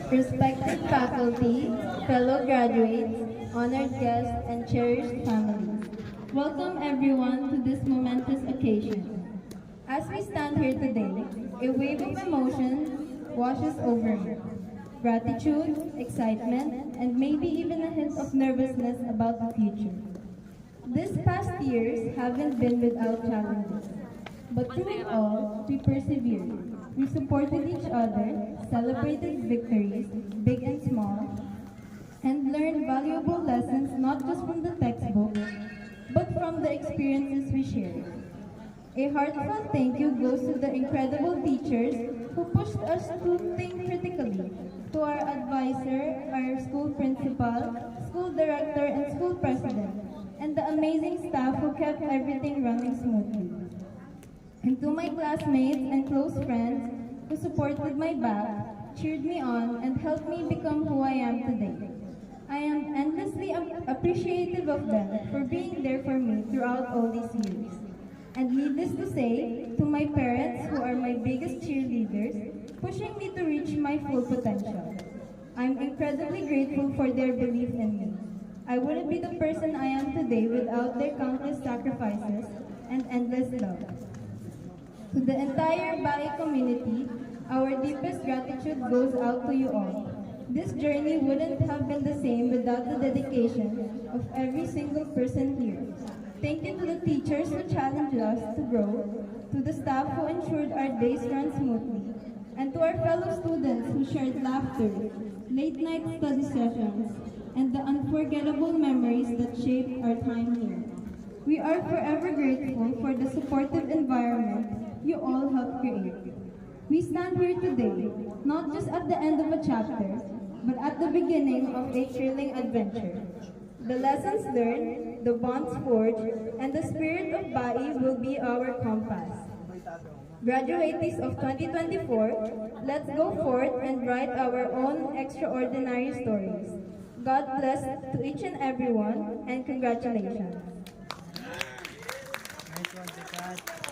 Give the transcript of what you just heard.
Respected faculty, fellow graduates, honored guests, and cherished families, welcome everyone to this momentous occasion. As we stand here today, a wave of emotion washes over me. Gratitude, excitement, and maybe even a hint of nervousness about the future. These past years haven't been without challenges, but through it all, we persevered. We supported each other, celebrated victories, big and small, and learned valuable lessons not just from the textbook, but from the experiences we shared. A heartfelt thank you goes to the incredible teachers who pushed us to think critically, to our advisor, our school principal, school director, and school president, and the amazing staff who kept everything running smoothly. And to my classmates and close friends who supported my back, cheered me on, and helped me become who I am today. I am endlessly appreciative of them for being there for me throughout all these years. And needless to say, to my parents who are my biggest cheerleaders, pushing me to reach my full potential. I'm incredibly grateful for their belief in me. I wouldn't be the person I am today without their countless sacrifices and endless love. To the entire Bai community, our deepest gratitude goes out to you all. This journey wouldn't have been the same without the dedication of every single person here. Thank you to the teachers who challenged us to grow, to the staff who ensured our days ran smoothly, and to our fellow students who shared laughter, late-night study sessions, and the unforgettable memories that shaped our time here. We are forever grateful for the supportive environment you all helped create. We stand here today, not just at the end of a chapter, but at the beginning of a thrilling adventure. The lessons learned, the bonds forged, and the spirit of Bai will be our compass. Graduates of 2024, let's go forth and write our own extraordinary stories. God bless to each and everyone, and congratulations. Nice one, Tikat.